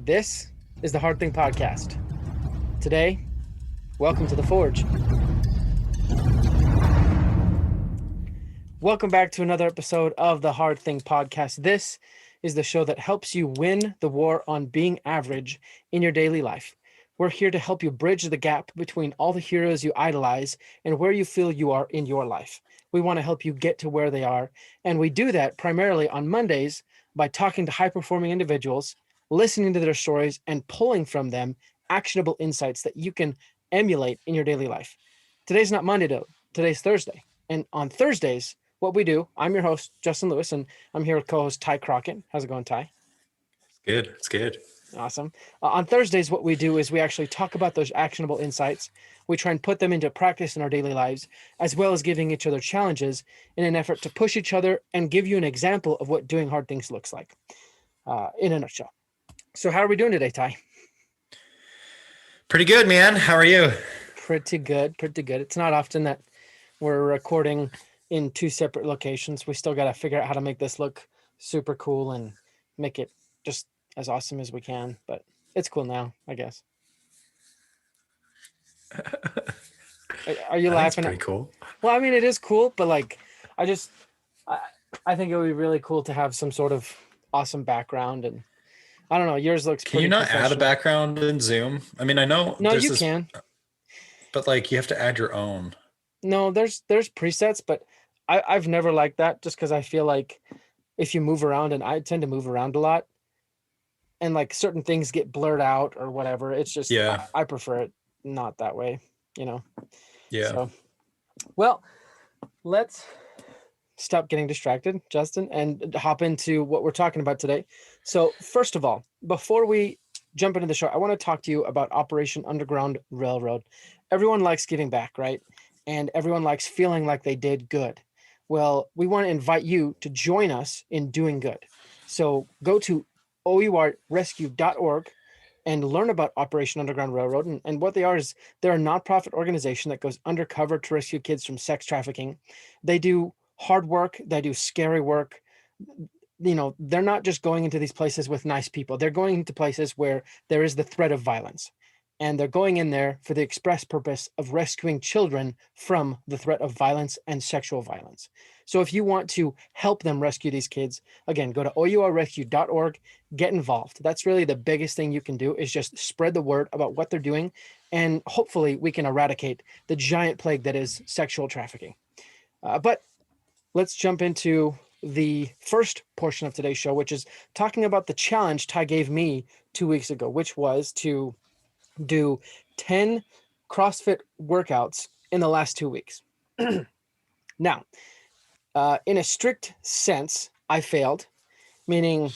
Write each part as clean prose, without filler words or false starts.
This is the Hard Thing Podcast. Today, welcome to the Forge. Welcome back to another episode of the Hard Thing Podcast. This is the show that helps you win the war on being average in your daily life. We're here to help you bridge the gap between all the heroes you idolize and where you feel you are in your life. We want to help you get to where they are, and we do that primarily on Mondays by talking to high-performing individuals, listening to their stories, and pulling from them actionable insights that you can emulate in your daily life. Today's not Monday, though. Today's Thursday. And on Thursdays, what we do, I'm your host, Justin Lewis, and I'm here with co-host Ty Crockett. How's it going, Ty? Good. It's good. Awesome. On Thursdays, what we do is we actually talk about those actionable insights. We try and put them into practice in our daily lives, as well as giving each other challenges in an effort to push each other and give you an example of what doing hard things looks like in a nutshell. So how are we doing today, Ty? Pretty good, man. How are you? Pretty good. It's not often that we're recording in two separate locations. We still got to figure out how to make this look super cool and make it just as awesome as we can, but it's cool now, I guess. Are you laughing? That's pretty cool. Well, I mean, it is cool, but like, I think it would be really cool to have some sort of awesome background, and I don't know, yours looks pretty Can you not add a background in Zoom? I mean, I know. No, you can. But like, you have to add your own. No, there's presets, but I've never liked that just because I feel like if you move around, and I tend to move around a lot, and like certain things get blurred out or whatever, it's just, yeah, I prefer it not that way, you know? Yeah. So, well, let's stop getting distracted, Justin, and hop into what we're talking about today. So first of all, before we jump into the show, I want to talk to you about Operation Underground Railroad. Everyone likes giving back, right? And everyone likes feeling like they did good. Well, we want to invite you to join us in doing good. So go to OURrescue.org and learn about Operation Underground Railroad. And what they are is they're a nonprofit organization that goes undercover to rescue kids from sex trafficking. They do hard work. They do scary work. You know, they're not just going into these places with nice people. They're going into places where there is the threat of violence. And they're going in there for the express purpose of rescuing children from the threat of violence and sexual violence. So if you want to help them rescue these kids, again, go to OURrescue.org, get involved. That's really the biggest thing you can do, is just spread the word about what they're doing. And hopefully we can eradicate the giant plague that is sexual trafficking. But let's jump into the first portion of today's show, which is talking about the challenge Ty gave me 2 weeks ago, which was to do 10 CrossFit workouts in the last 2 weeks. Now, in a strict sense, I failed, meaning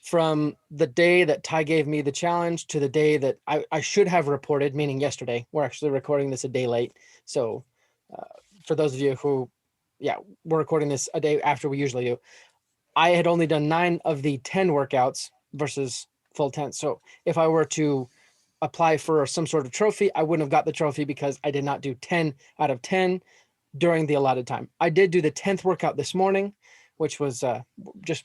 from the day that Ty gave me the challenge to the day that I should have reported, meaning yesterday. We're actually recording this a day late. So for those of you who, we're recording this a day after we usually do. I had only done 9 of the 10 workouts versus full 10. So if I were to apply for some sort of trophy, I wouldn't have got the trophy because I did not do 10 out of 10 during the allotted time. I did do the 10th workout this morning, which was just,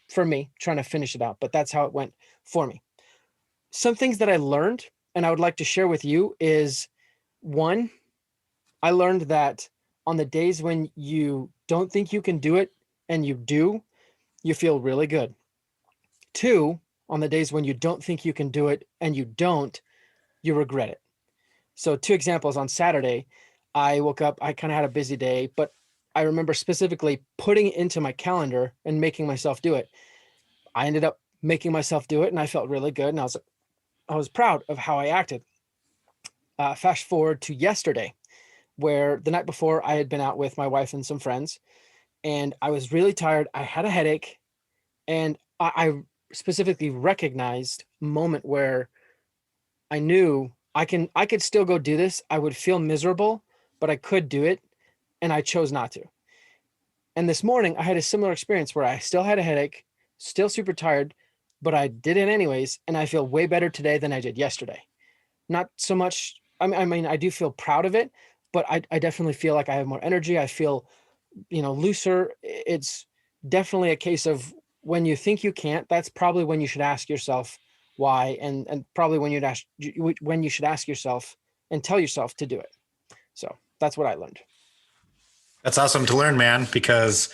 for me, trying to finish it out, but that's how it went for me. Some things that I learned and I would like to share with you is, one, I learned that on the days when you don't think you can do it and you do, you feel really good. 2, on the days when you don't think you can do it and you don't, you regret it. So 2 examples. On Saturday, I woke up, I kind of had a busy day, but I remember specifically putting it into my calendar and making myself do it. I ended up making myself do it and I felt really good. And I was proud of how I acted. Fast forward to yesterday, where the night before I had been out with my wife and some friends, and I was really tired. I had a headache, and I specifically recognized a moment where I knew I could still go do this. I would feel miserable, but I could do it, and I chose not to. And this morning I had a similar experience where I still had a headache, still super tired, but I did it anyways, and I feel way better today than I did yesterday. Not so much, I mean, I do feel proud of it, but I definitely feel like I have more energy. I feel, looser. It's definitely a case of when you think you can't, that's probably when you should ask yourself, why, and probably when you should ask yourself and tell yourself to do it. So that's what I learned. That's awesome to learn, man, because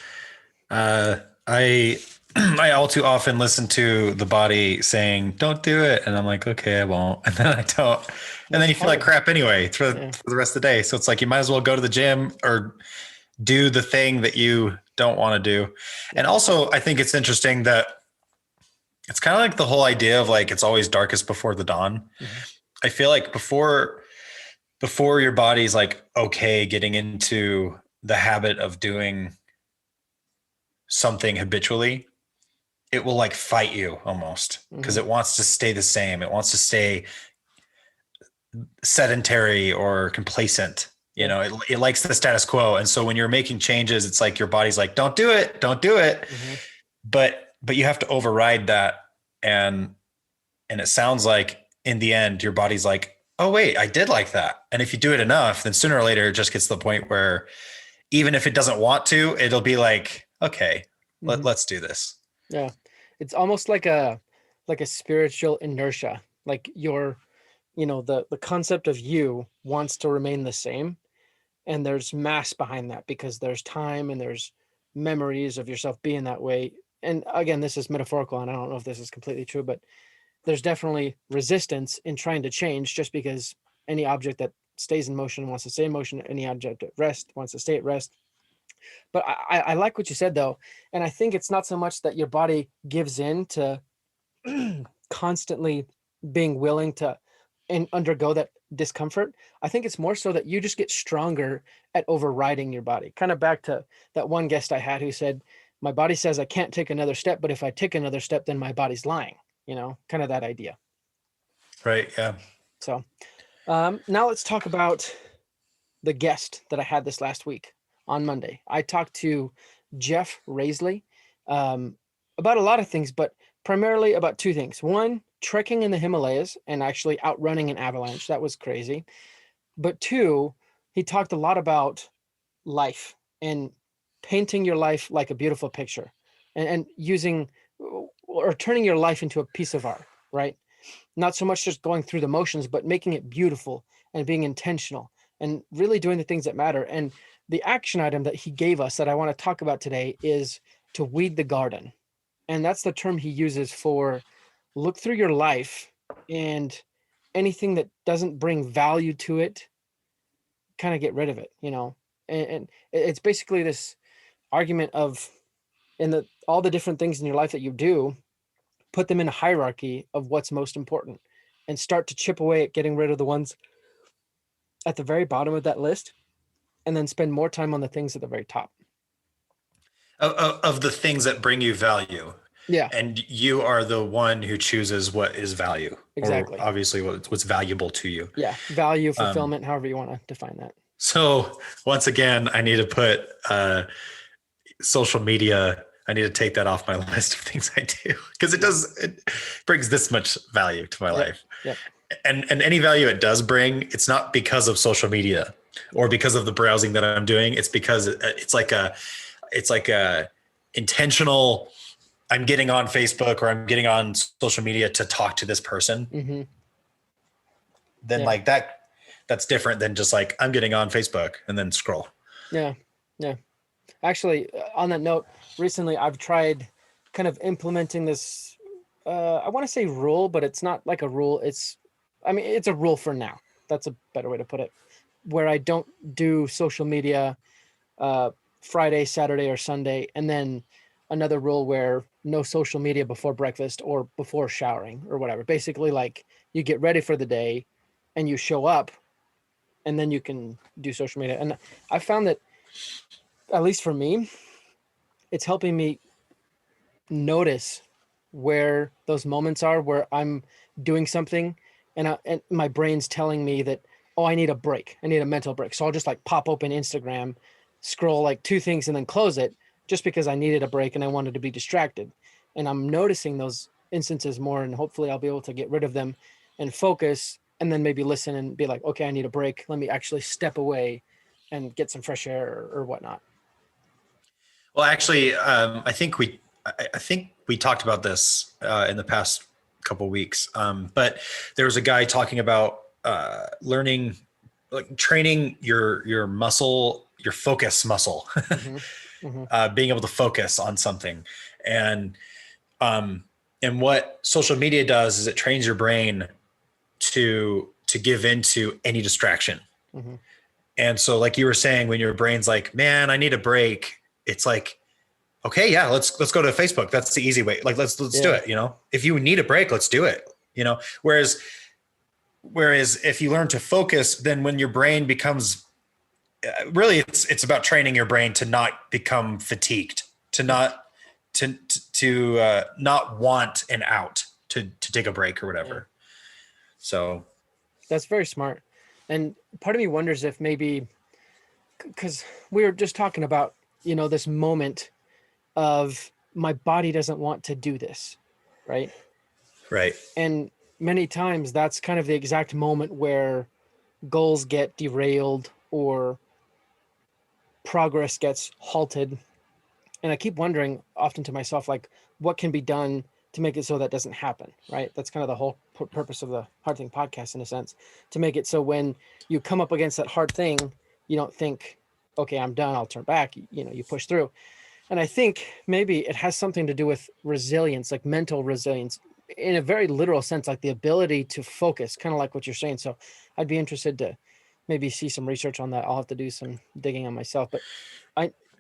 I I all too often listen to the body saying, don't do it. And I'm like, okay, I won't. And then I don't. And then you feel like crap anyway for the rest of the day. So it's like, you might as well go to the gym or do the thing that you don't want to do. And also, I think it's interesting that it's kind of like the whole idea of like, it's always darkest before the dawn. Mm-hmm. I feel like before your body's like, okay, getting into the habit of doing something habitually, it will like fight you almost, because it wants to stay the same. It wants to stay sedentary or complacent. You know, it likes the status quo. And so when you're making changes, it's like your body's like, don't do it. Mm-hmm. But you have to override that. And it sounds like in the end, your body's like, oh wait, I did like that. And if you do it enough, then sooner or later, it just gets to the point where even if it doesn't want to, it'll be like, okay, let's do this. Yeah. It's almost like a spiritual inertia. Like the concept of you wants to remain the same. And there's mass behind that because there's time and there's memories of yourself being that way. And again, this is metaphorical, and I don't know if this is completely true, but there's definitely resistance in trying to change, just because any object that stays in motion wants to stay in motion. Any object at rest wants to stay at rest. But I like what you said, though. And I think it's not so much that your body gives in to constantly being willing to undergo that discomfort. I think it's more so that you just get stronger at overriding your body. Kind of back to that one guest I had who said, my body says I can't take another step, but if I take another step, then my body's lying, kind of that idea. Right. Yeah. So now let's talk about the guest that I had this last week on Monday. I talked to Jeff Raisley about a lot of things, but primarily about two things. One, trekking in the Himalayas and actually outrunning an avalanche. That was crazy. But two, he talked a lot about life and painting your life like a beautiful picture and using or turning your life into a piece of art, right? Not so much just going through the motions, but making it beautiful and being intentional and really doing the things that matter. And the action item that he gave us that I want to talk about today is to weed the garden. And that's the term he uses for look through your life and anything that doesn't bring value to it, kind of get rid of it, and it's basically this argument of all the different things in your life that you do, put them in a hierarchy of what's most important and start to chip away at getting rid of the ones at the very bottom of that list, and then spend more time on the things at the very top. Of the things that bring you value. Yeah. And you are the one who chooses what is value. Exactly. Or obviously what's valuable to you. Yeah. Value, fulfillment, however you want to define that. So once again, I need to put social media. I need to take that off my list of things I do, because it brings this much value to my life. Yep. And any value it does bring, it's not because of social media or because of the browsing that I'm doing. It's because it's like a intentional, I'm getting on Facebook or I'm getting on social media to talk to this person. Mm-hmm. Then like that's different than just like, I'm getting on Facebook and then scroll. Yeah. Yeah. Actually, on that note, recently I've tried kind of implementing this, I want to say rule, but it's not like a rule. It's a rule for now. That's a better way to put it, where I don't do social media Friday, Saturday, or Sunday. And then another rule where no social media before breakfast or before showering or whatever. Basically, like you get ready for the day and you show up and then you can do social media. And I found that, at least for me, it's helping me notice where those moments are where I'm doing something and my brain's telling me that, oh, I need a break. I need a mental break. So I'll just like pop open Instagram, scroll like two things and then close it just because I needed a break and I wanted to be distracted. And I'm noticing those instances more, and hopefully I'll be able to get rid of them and focus and then maybe listen and be like, okay, I need a break. Let me actually step away and get some fresh air or whatnot. Well, actually, I think we talked about this in the past couple weeks. But there was a guy talking about learning, like training your muscle, your focus muscle, Mm-hmm. Mm-hmm. being able to focus on something. And and what social media does is it trains your brain to give into any distraction. Mm-hmm. And so, like you were saying, when your brain's like, man, I need a break, it's like, okay, yeah, let's go to Facebook. That's the easy way. Like, let's do Yeah. it. If you need a break, let's do it. Whereas if you learn to focus, then when your brain becomes really, it's about training your brain to not become fatigued, to not not want an out, to take a break or whatever. Yeah. So That's very smart. And part of me wonders if maybe, because we were just talking about, this moment of my body doesn't want to do this, right? right. And many times that's kind of the exact moment where goals get derailed or progress gets halted. And I keep wondering often to myself, like, what can be done to make it so that doesn't happen, right? That's kind of the whole purpose of the Hard Thing podcast, in a sense, to make it so when you come up against that hard thing, you don't think, okay, I'm done, I'll turn back. You push through. And I think maybe it has something to do with resilience, like mental resilience, in a very literal sense, like the ability to focus, kind of like what you're saying. So I'd be interested to maybe see some research on that. I'll have to do some digging on myself, but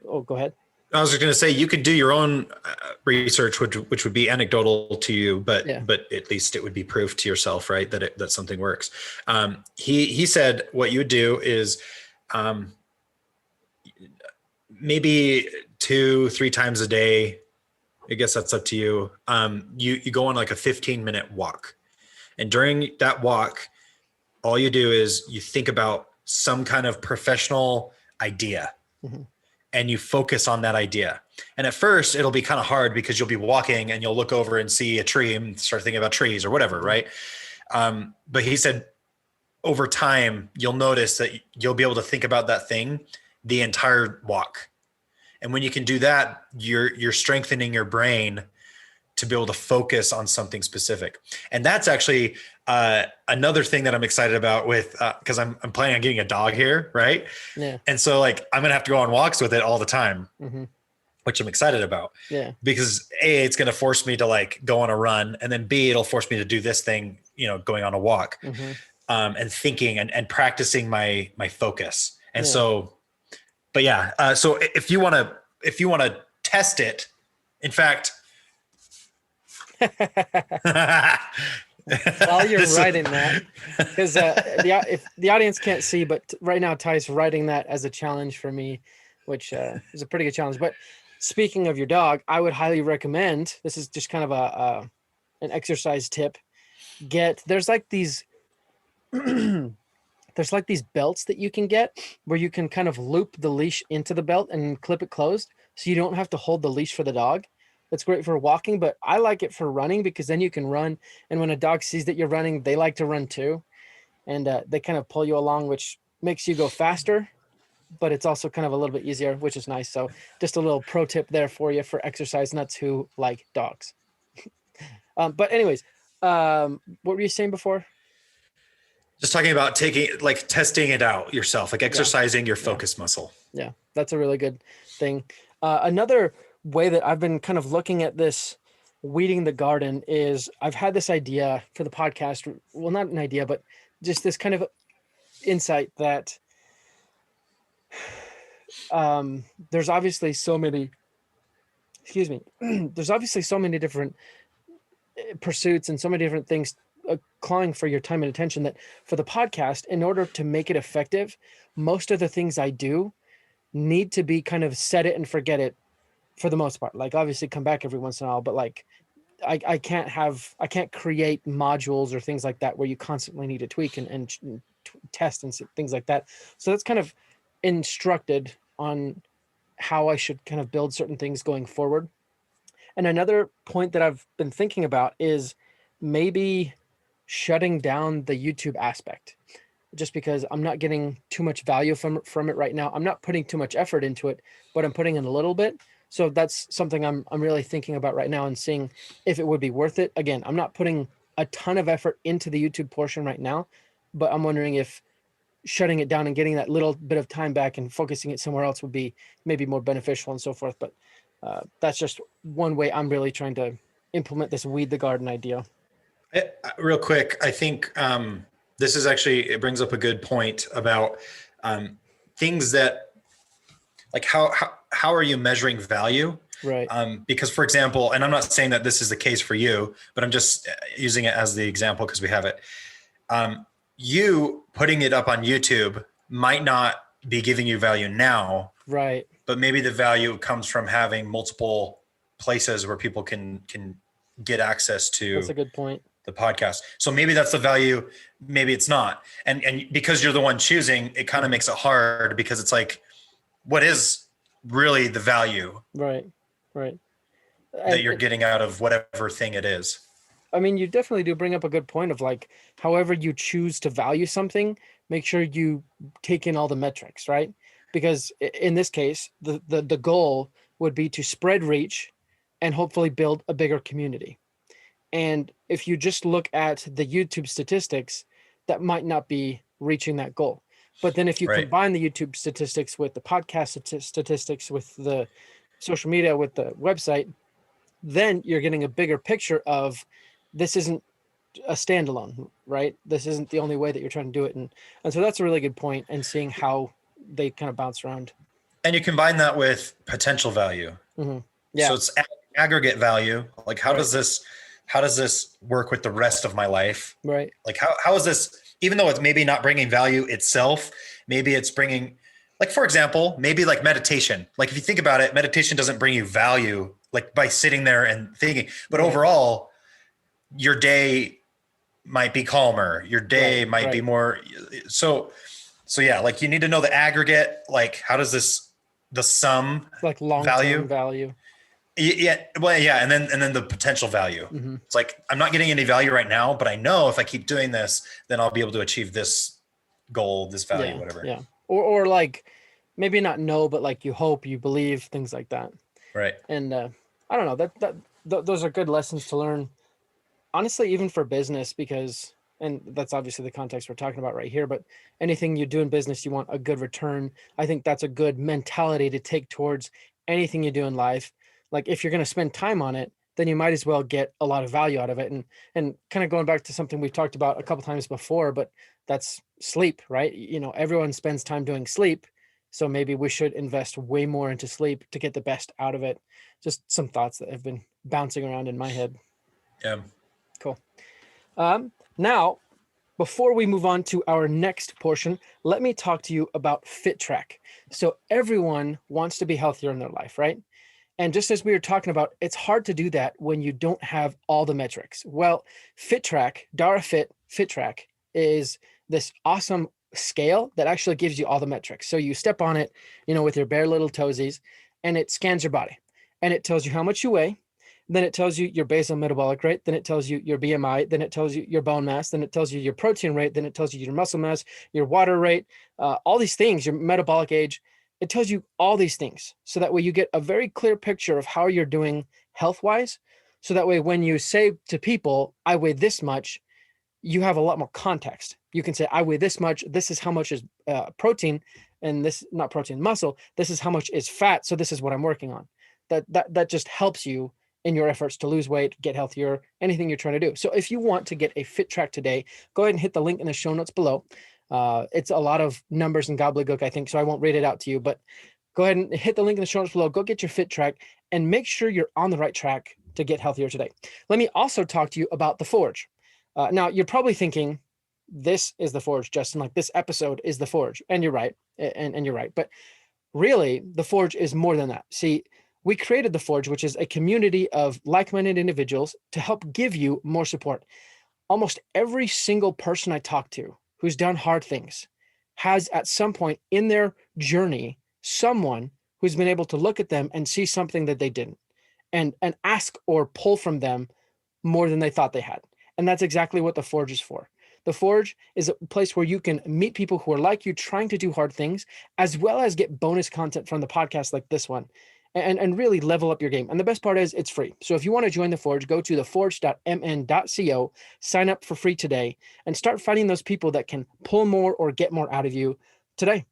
go ahead. I was just going to say, you could do your own research, which would be anecdotal to you, but Yeah. but at least it would be proof to yourself, right, that something works. He said what you would do is maybe 2-3 times a day. I guess that's up to you. You go on like a 15-minute walk, and during that walk, all you do is you think about some kind of professional idea. Mm-hmm. And you focus on that idea. And at first it'll be kind of hard because you'll be walking and you'll look over and see a tree and start thinking about trees or whatever. Right. But he said over time, you'll notice that you'll be able to think about that thing the entire walk. And when you can do that, you're strengthening your brain to be able to focus on something specific. And that's actually another thing that I'm excited about with, because I'm planning on getting a dog here, right? Yeah. And so like I'm gonna have to go on walks with it all the time, Mm-hmm. which I'm excited about. Yeah. Because A, it's gonna force me to like go on a run, and then B, it'll force me to do this thing, going on a walk, Mm-hmm. and thinking and practicing my focus. And Yeah. so, but yeah, so if you want to test it, in fact. While you're writing that, because if the audience can't see, but right now Ty's writing that as a challenge for me, which is a pretty good challenge. But speaking of your dog, I would highly recommend, this is just kind of an exercise tip. There's like these belts that you can get where you can kind of loop the leash into the belt and clip it closed, so you don't have to hold the leash for the dog. That's great for walking, but I like it for running because then you can run. And when a dog sees that you're running, they like to run too. And they kind of pull you along, which makes you go faster, but it's also kind of a little bit easier, which is nice. So just a little pro tip there for you for exercise nuts who like dogs. But anyways, what were you saying before? Just talking about testing it out yourself, like exercising your focus muscle. Yeah, that's a really good thing. Another way that I've been kind of looking at this weeding the garden is I've had this idea for the podcast. Well, not an idea, but just this kind of insight that there's obviously so many, there's obviously so many different pursuits and so many different things clawing for your time and attention, that for the podcast, in order to make it effective, most of the things I do need to be kind of set it and forget it for the most part. Like obviously come back every once in a while, but like I can't create modules or things like that where you constantly need to tweak and test and things like that. So that's kind of instructed on how I should kind of build certain things going forward. And another point that I've been thinking about is maybe shutting down the YouTube aspect, just because I'm not getting too much value from it right now. I'm not putting too much effort into it, but I'm putting in a little bit. So that's something I'm really thinking about right now and seeing if it would be worth it. Again, I'm not putting a ton of effort into the YouTube portion right now, but I'm wondering if shutting it down and getting that little bit of time back and focusing it somewhere else would be maybe more beneficial and so forth. But that's just one way I'm really trying to implement this weed the garden idea. Real quick, I think this is actually, it brings up a good point about things that, like how are you measuring value? Right. Because, for example, and I'm not saying that this is the case for you, but I'm just using it as the example because we have it. You putting it up on YouTube might not be giving you value now, right? But maybe the value comes from having multiple places where people can get access to. That's a good point. The podcast. So maybe that's the value, maybe it's not. And because you're the one choosing, it kind of makes it hard because it's like, what is really the value? Right. That you're getting out of whatever thing it is. I mean, you definitely do bring up a good point of like, however you choose to value something, make sure you take in all the metrics, right? Because in this case, the goal would be to spread reach and hopefully build a bigger community. And if you just look at the YouTube statistics, that might not be reaching that goal. But then if you combine the YouTube statistics with the podcast statistics, with the social media, with the website, then you're getting a bigger picture of this isn't a standalone, right? This isn't the only way that you're trying to do it. And so that's a really good point, and seeing how they kind of bounce around. And you combine that with potential value. Mm-hmm. Yeah. So it's aggregate value. Like how does this work with the rest of my life? Right. Like how is this, even though it's maybe not bringing value itself, maybe it's bringing, like, for example, maybe like meditation. Like if you think about it, meditation doesn't bring you value like by sitting there and thinking, but overall your day might be calmer. Your day might be more. So yeah, like you need to know the aggregate, like how does this, the sum, like long-term value. Yeah. Well, yeah. And then the potential value. Mm-hmm. It's like, I'm not getting any value right now, but I know if I keep doing this, then I'll be able to achieve this goal, this value, whatever. Yeah. Or like maybe not know, but like you hope, you believe, things like that. Right. And I don't know, those are good lessons to learn, honestly, even for business, because, and that's obviously the context we're talking about right here, but anything you do in business, you want a good return. I think that's a good mentality to take towards anything you do in life. Like if you're going to spend time on it, then you might as well get a lot of value out of it. And kind of going back to something we've talked about a couple times before, but that's sleep, right? You know, everyone spends time doing sleep. So maybe we should invest way more into sleep to get the best out of it. Just some thoughts that have been bouncing around in my head. Yeah. Cool. Now, before we move on to our next portion, let me talk to you about Fittrack. So everyone wants to be healthier in their life, right? And just as we were talking about, it's hard to do that when you don't have all the metrics. Well, Fittrack, Fittrack is this awesome scale that actually gives you all the metrics. So you step on it, you know, with your bare little toesies, and it scans your body, and it tells you how much you weigh. Then it tells you your basal metabolic rate. Then it tells you your BMI. Then it tells you your bone mass. Then it tells you your protein rate. Then it tells you your muscle mass, your water rate, all these things, your metabolic age. It tells you all these things. So that way you get a very clear picture of how you're doing health-wise. So that way when you say to people, I weigh this much, you have a lot more context. You can say, I weigh this much. This is how much is protein, and this, not protein, muscle. This is how much is fat. So this is what I'm working on. That just helps you in your efforts to lose weight, get healthier, anything you're trying to do. So if you want to get a Fittrack today, go ahead and hit the link in the show notes below. It's a lot of numbers and gobbledygook, I think, so I won't read it out to you, but go ahead and hit the link in the show notes below. Go get your Fittrack and make sure you're on the right track to get healthier today. Let me also talk to you about the Forge. Now, you're probably thinking, this is the Forge, Justin, like this episode is the Forge. And you're right. And you're right. But really, the Forge is more than that. See, we created the Forge, which is a community of like-minded individuals to help give you more support. Almost every single person I talk to who's done hard things has at some point in their journey someone who's been able to look at them and see something that they didn't, and ask or pull from them more than they thought they had. And that's exactly what the Forge is for. The Forge is a place where you can meet people who are like you, trying to do hard things, as well as get bonus content from the podcast like this one. and really level up your game. And the best part is it's free. So if you want to join the Forge, go to theforge.mn.co, sign up for free today, and start finding those people that can pull more or get more out of you today.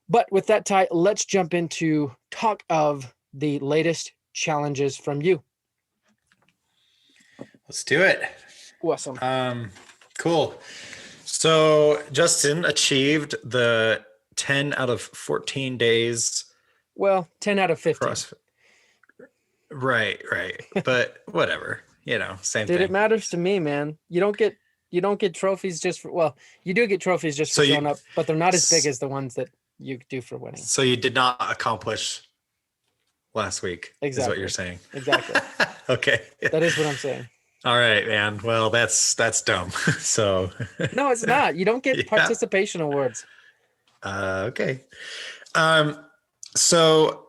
But with that, Ty, let's jump into talk of the latest challenges from you. Let's do it. Awesome. Cool. So Justin achieved the 10 out of 14 days. Well, 10 out of 15. CrossFit. Right. But whatever, same thing. Dude, it matters to me, man. You don't get trophies just for, well, you do get trophies just for showing up, but they're not as big as the ones that you do for winning. So you did not accomplish last week. Exactly. Is what you're saying. Exactly. Okay. That is what I'm saying. All right, man. Well, that's dumb. So no, it's not. You don't get participation awards. Okay. So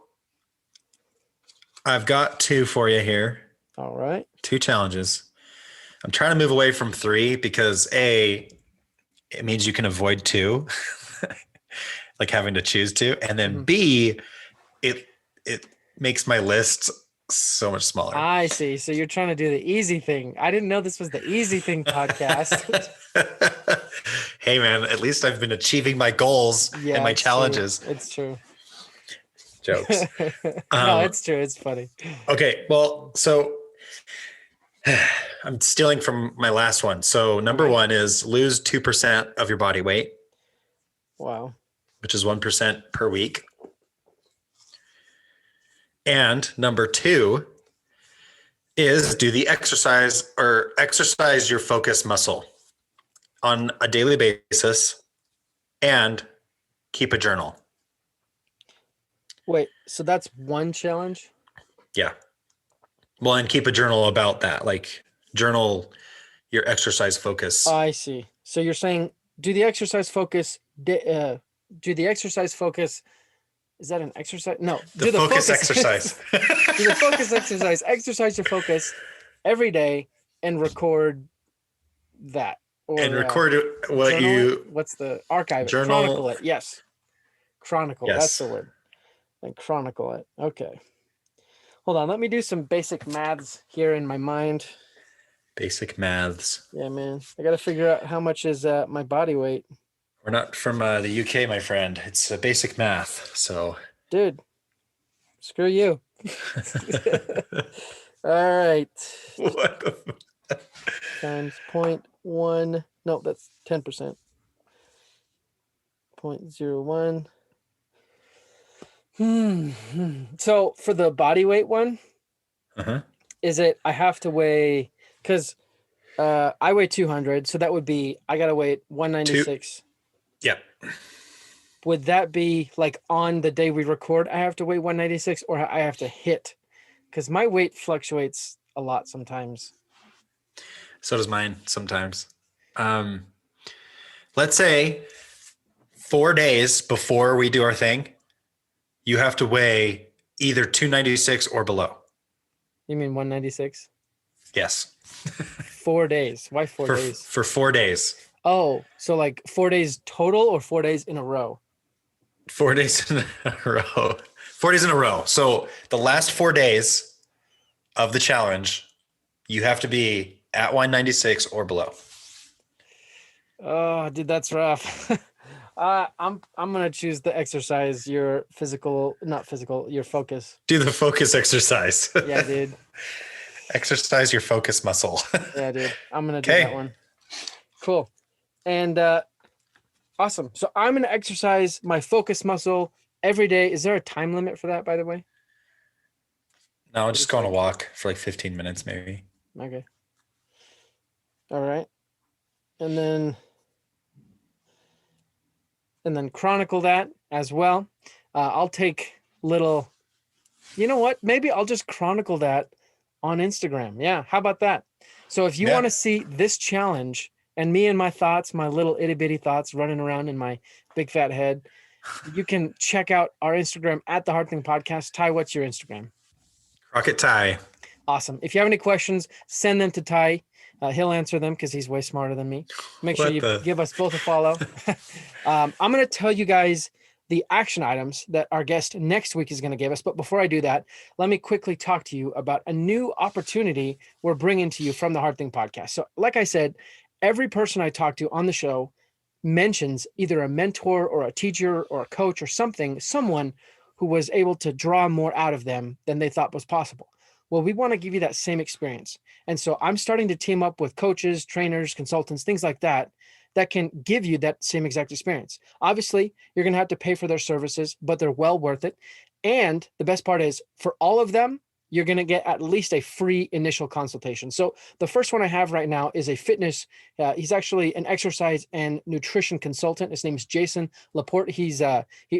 I've got 2 for you here. All right. 2 challenges. I'm trying to move away from 3 because A, it means you can avoid 2, like having to choose 2, and then B, it makes my list so much smaller. I see. So you're trying to do the easy thing. I didn't know this was the easy thing podcast. Hey man, at least I've been achieving my goals and my challenges. True. It's true. Jokes. No, it's true. It's funny. Okay. Well, so I'm stealing from my last one. So number 1 is lose 2% of your body weight. Wow. Which is 1% per week. And number 2 is do the exercise your focus muscle on a daily basis and keep a journal. Wait, so that's one challenge? Yeah. Well, and keep a journal about that, like journal your exercise focus. I see. So you're saying do the exercise focus. Is that an exercise? No. The focus exercise. Do the focus exercise. Exercise your focus every day and record that. Or, record what you... What's the archive? Journal. Chronicle it. Yes. Chronicle. Yes. That's the word. And chronicle it. Okay. Hold on. Let me do some basic maths here in my mind. Basic maths. Yeah, man. I got to figure out how much is my body weight. We're not from the UK, my friend. It's basic math. So, dude, screw you. All right. What the times 0.1. No, that's 10%. 0.01. So for the body weight one, is it I have to weigh, because I weigh 200, so that would be I gotta weigh 196. Yep. Would that be like on the day we record, I have to weigh 196, or I have to hit? Because my weight fluctuates a lot sometimes. So does mine sometimes. Let's say 4 days before we do our thing, you have to weigh either 296 or below. You mean 196? Yes. 4 days. Why 4 days? For 4 days. Oh, so like 4 days total or 4 days in a row? 4 days in a row. 4 days in a row. So the last 4 days of the challenge, you have to be at 196 or below. Oh, dude, that's rough. I'm gonna choose the exercise, your focus. Do the focus exercise. Yeah, dude. Exercise your focus muscle. Yeah, dude. I'm gonna do that one. Cool. And awesome. So I'm gonna exercise my focus muscle every day. Is there a time limit for that, by the way? No, just go on a walk for like 15 minutes, maybe. Okay. All right. And then chronicle that as well. I'll take little, you know what? Maybe I'll just chronicle that on Instagram. Yeah. How about that? So if you want to see this challenge and me and my thoughts, my little itty bitty thoughts running around in my big fat head, you can check out our Instagram at the Hard Thing Podcast. Ty, what's your Instagram? Rocket Ty. Awesome. If you have any questions, send them to Ty. He'll answer them because he's way smarter than me. Make sure you give us both a follow. I'm going to tell you guys the action items that our guest next week is going to give us. But before I do that, let me quickly talk to you about a new opportunity we're bringing to you from the Hard Thing podcast. So like I said, every person I talk to on the show mentions either a mentor or a teacher or a coach or someone who was able to draw more out of them than they thought was possible. Well, we want to give you that same experience. And so I'm starting to team up with coaches, trainers, consultants, things like that can give you that same exact experience. Obviously, you're going to have to pay for their services, but they're well worth it. And the best part is, for all of them, you're going to get at least a free initial consultation. So the first one I have right now is a fitness. He's actually an exercise and nutrition consultant. His name is Jason Laporte. He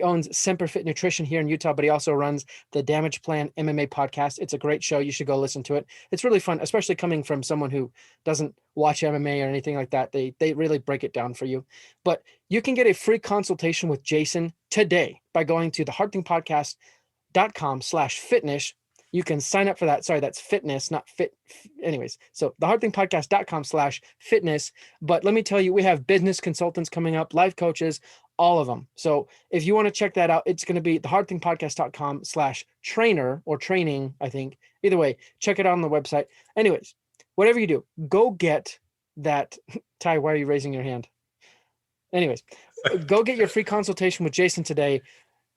owns Semper Fit Nutrition here in Utah, but he also runs the Damage Plan MMA podcast. It's a great show. You should go listen to it. It's really fun, especially coming from someone who doesn't watch MMA or anything like that. They really break it down for you. But you can get a free consultation with Jason today by going to thehardthingpodcast.com/fitness. You can sign up for that. Sorry, that's fitness, not fit. Anyways, so thehardthingpodcast.com/fitness. But let me tell you, we have business consultants coming up, life coaches, all of them. So if you want to check that out, it's going to be thehardthingpodcast.com/trainer or training, I think. Either way, check it out on the website. Anyways, whatever you do, go get that. Ty, why are you raising your hand? Anyways, go get your free consultation with Jason today.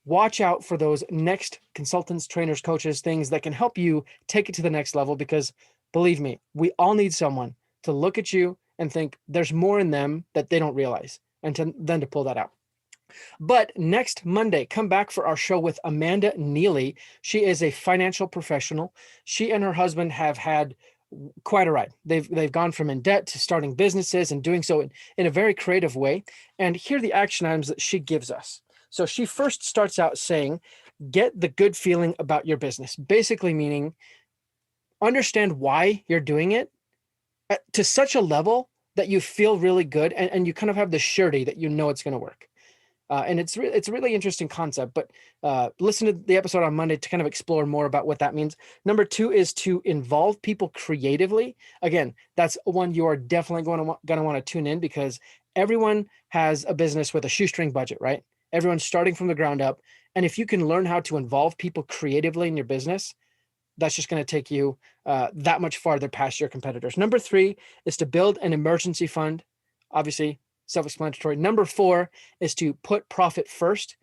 Watch out for those next consultants, trainers, coaches, things that can help you take it to the next level, because believe me, we all need someone to look at you and think there's more in them that they don't realize, and then to pull that out. But next Monday, come back for our show with Amanda Neely. She is a financial professional. She and her husband have had quite a ride. They've gone from in debt to starting businesses and doing so in a very creative way. And here are the action items that she gives us. So she first starts out saying, get the good feeling about your business, basically meaning understand why you're doing it to such a level that you feel really good, and you kind of have the surety that you know it's going to work. And it's a really interesting concept, but listen to the episode on Monday to kind of explore more about what that means. Number 2 is to involve people creatively. Again, that's one you are definitely going to want to tune in, because everyone has a business with a shoestring budget, right? Everyone's starting from the ground up. And if you can learn how to involve people creatively in your business, that's just going to take you that much farther past your competitors. Number 3 is to build an emergency fund. Obviously, self-explanatory. Number 4 is to put profit first.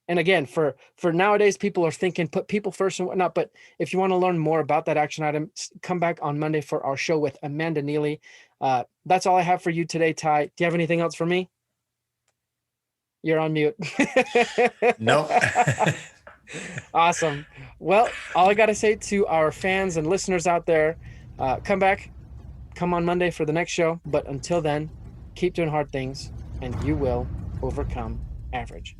And again, for nowadays, people are thinking put people first and whatnot. But if you want to learn more about that action item, come back on Monday for our show with Amanda Neely. That's all I have for you today, Ty. Do you have anything else for me? You're on mute. Nope. Awesome. Well, all I got to say to our fans and listeners out there, come on Monday for the next show. But until then, keep doing hard things and you will overcome average.